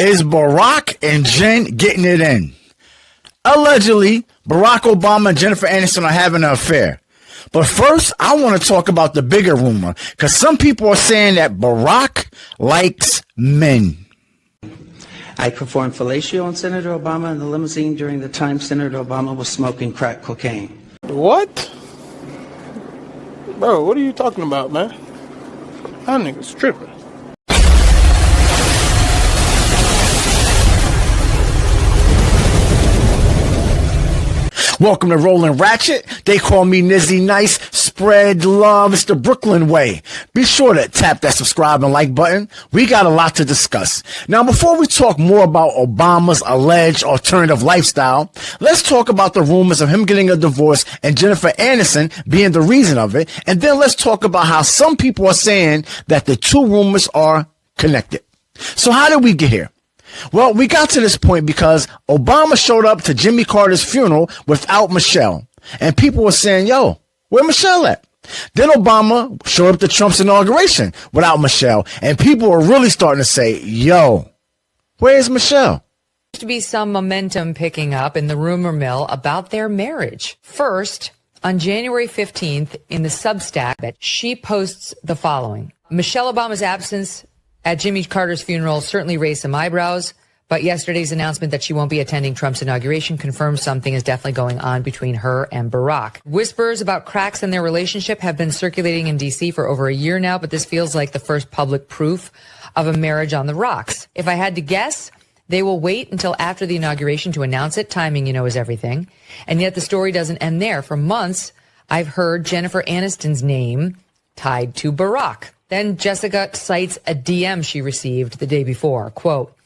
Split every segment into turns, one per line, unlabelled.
Is Barack and Jen getting it in? Allegedly, Barack Obama and Jennifer Aniston are having an affair. But first, I want to talk about the bigger rumor, because some people are saying that Barack likes men.
I performed fellatio on Senator Obama in the limousine during the time Senator Obama was smoking crack cocaine.
What? Bro, what are you talking about, man? That nigga's tripping.
Welcome to Rolling Ratchet. They call me Nizzy Nice. Spread love. It's the Brooklyn way. Be sure to tap that subscribe and like button. We got a lot to discuss. Now, before we talk more about Obama's alleged alternative lifestyle, let's talk about the rumors of him getting a divorce and Jennifer Aniston being the reason of it. And then let's talk about how some people are saying that the two rumors are connected. So how did we get here? Well, we got to this point because Obama showed up to Jimmy Carter's funeral without Michelle. And people were saying, yo, where Michelle at? Then Obama showed up to Trump's inauguration without Michelle. And people were really starting to say, yo, where's Michelle?
To be some momentum picking up in the rumor mill about their marriage. First, on January 15th, in the Substack, she posts the following. Michelle Obama's absence at Jimmy Carter's funeral certainly raised some eyebrows, but yesterday's announcement that she won't be attending Trump's inauguration confirms something is definitely going on between her and Barack. Whispers about cracks in their relationship have been circulating in D.C. for over a year now, but this feels like the first public proof of a marriage on the rocks. If I had to guess, they will wait until after the inauguration to announce it. Timing, you know, is everything. And yet the story doesn't end there. For months, I've heard Jennifer Aniston's name tied to Barack. Then Jessica cites a DM she received the day before. Quote,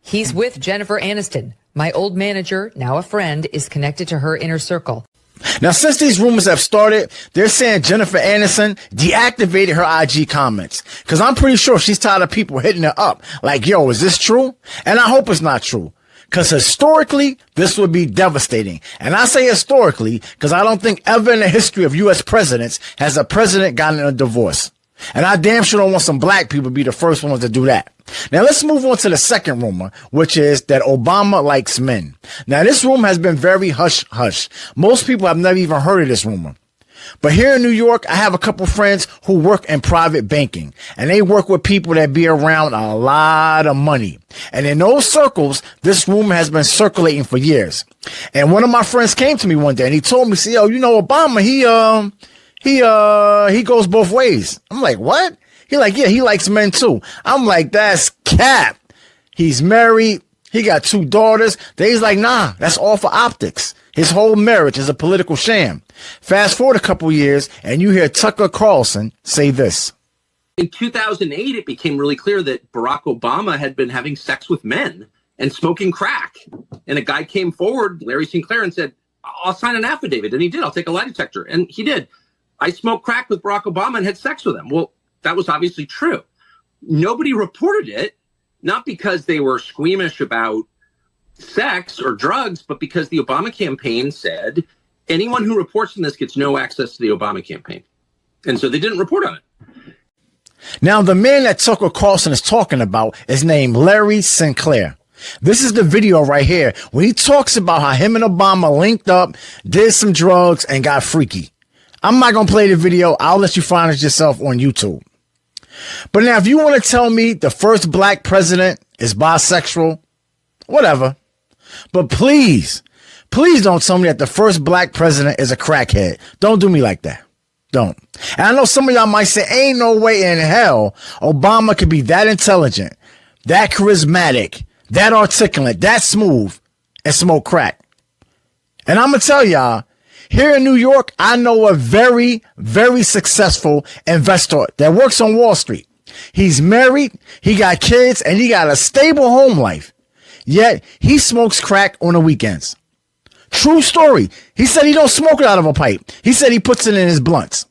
he's with Jennifer Aniston. My old manager, now a friend, is connected to her inner circle.
Now, since these rumors have started, they're saying Jennifer Aniston deactivated her IG comments. Because I'm pretty sure she's tired of people hitting her up. Like, yo, is this true? And I hope it's not true. Because historically, this would be devastating. And I say historically because I don't think ever in the history of U.S. presidents has a president gotten a divorce. And I damn sure don't want some black people to be the first ones to do that. Now let's move on to the second rumor, which is that Obama likes men. Now this rumor has been very hush-hush. Most people have never even heard of this rumor. But here in New York, I have a couple friends who work in private banking, and they work with people that be around a lot of money. And in those circles, this rumor has been circulating for years. And one of my friends came to me one day and he told me, see, yo, you know, Obama, he goes both ways. I'm like, what? He like, yeah, he likes men too. I'm like, that's cap. He's married. He got 2 daughters. He's like, nah, that's all for optics. His whole marriage is a political sham. Fast forward a couple years and you hear Tucker Carlson say this.
In 2008, it became really clear that Barack Obama had been having sex with men and smoking crack. And a guy came forward, Larry Sinclair, and said, I'll sign an affidavit. And he did. I'll take a lie detector. And he did. I smoked crack with Barack Obama and had sex with him. Well, that was obviously true. Nobody reported it, not because they were squeamish about sex or drugs, but because the Obama campaign said anyone who reports on this gets no access to the Obama campaign. And so they didn't report on it.
Now, the man that Tucker Carlson is talking about is named Larry Sinclair. This is the video right here where he talks about how him and Obama linked up, did some drugs, and got freaky. I'm not going to play the video. I'll let you find it yourself on YouTube. But now, if you want to tell me the first black president is bisexual, whatever. But please don't tell me that the first black president is a crackhead. Don't do me like that. Don't. And I know some of y'all might say, ain't no way in hell Obama could be that intelligent, that charismatic, that articulate, that smooth, and smoke crack. And I'm going to tell y'all, here in New York, I know a very, very successful investor that works on Wall Street. He's married, he got kids, and he got a stable home life. Yet, he smokes crack on the weekends. True story. He said he don't smoke it out of a pipe. He said he puts it in his blunts.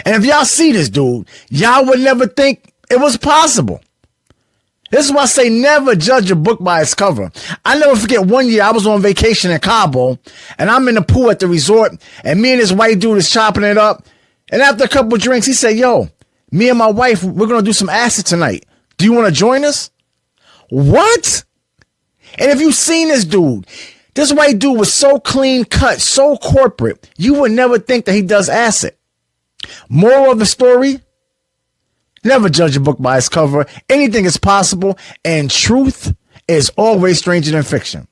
And if y'all see this dude, y'all would never think it was possible. This is why I say never judge a book by its cover. I never forget one year I was on vacation in Cabo and I'm in the pool at the resort and me and this white dude is chopping it up. And after a couple of drinks, he said, yo, me and my wife, we're going to do some acid tonight. Do you want to join us? What? And if you've seen this white dude was so clean cut, so corporate, you would never think that he does acid. Moral of the story, never judge a book by its cover. Anything is possible, and truth is always stranger than fiction.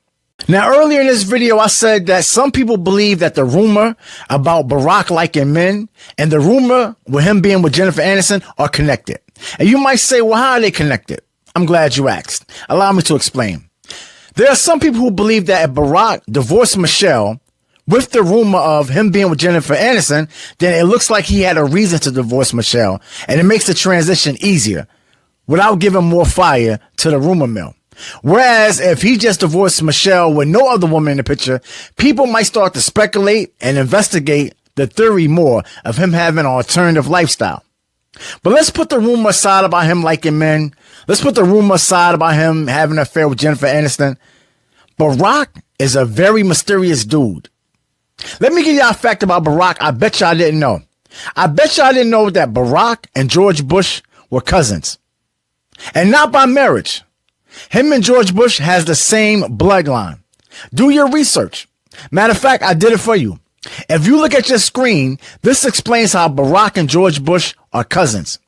Now, earlier in this video, I said that some people believe that the rumor about Barack liking men and the rumor with him being with Jennifer Aniston are connected. And you might say, well, how are they connected? I'm glad you asked. Allow me to explain. There are some people who believe that if Barack divorced Michelle with the rumor of him being with Jennifer Aniston, then it looks like he had a reason to divorce Michelle, and it makes the transition easier without giving more fire to the rumor mill. Whereas if he just divorced Michelle with no other woman in the picture, people might start to speculate and investigate the theory more of him having an alternative lifestyle. But let's put the rumor aside about him liking men. Let's put the rumor aside about him having an affair with Jennifer Aniston. Barack is a very mysterious dude. Let me give y'all a fact about Barack I bet y'all didn't know. I bet y'all didn't know that Barack and George Bush were cousins. And not by marriage. Him and George Bush has the same bloodline. Do your research. Matter of fact, I did it for you. If you look at your screen, this explains how Barack and George Bush are cousins.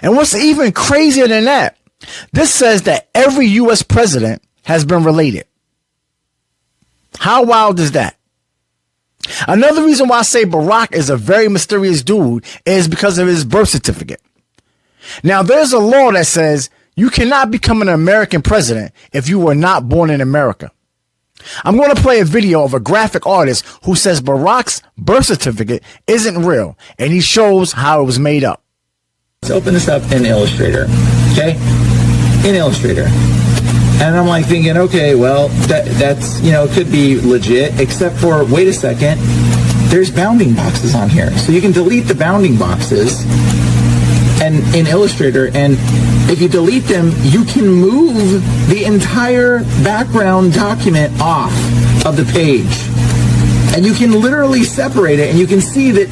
And what's even crazier than that, this says that every U.S. president has been related. How wild is that? Another reason why I say Barack is a very mysterious dude is because of his birth certificate. Now, there's a law that says you cannot become an American president if you were not born in America. I'm going to play a video of a graphic artist who says Barack's birth certificate isn't real, and he shows how it was made up.
Let's open this up in Illustrator, okay? In Illustrator. And I'm like thinking, okay, well, that's, could be legit, except for, wait a second, there's bounding boxes on here. So you can delete the bounding boxes and in Illustrator, and if you delete them, you can move the entire background document off of the page. And you can literally separate it, and you can see that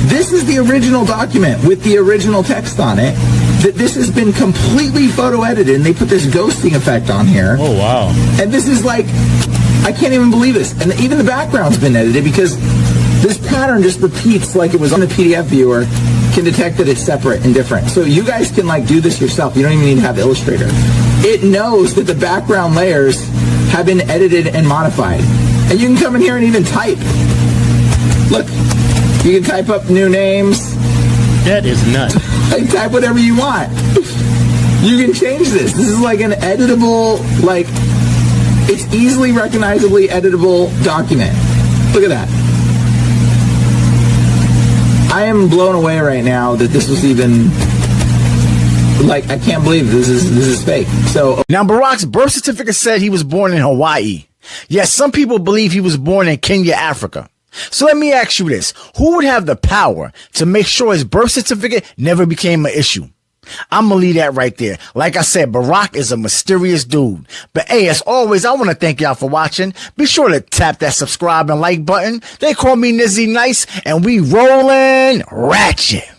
this is the original document with the original text on it, that this has been completely photo edited, and they put this ghosting effect on here.
Oh, wow.
And this is like, I can't even believe this. And even the background's been edited because this pattern just repeats like it was on the PDF viewer, can detect that it's separate and different. So you guys can do this yourself. You don't even need to have Illustrator. It knows that the background layers have been edited and modified. And you can come in here and even type. Look, you can type up new names.
That is nuts.
Type whatever you want. You can change this. This is like an editable, it's easily recognizably editable document. Look at that. I am blown away right now that this was even, I can't believe this is fake. So
now, Barack's birth certificate said he was born in Hawaii. Yet some people believe he was born in Kenya, Africa. So let me ask you this. Who would have the power to make sure his birth certificate never became an issue? I'm going to leave that right there. Like I said, Barack is a mysterious dude. But hey, as always, I want to thank y'all for watching. Be sure to tap that subscribe and like button. They call me Nizzy Nice, and we rolling ratchet.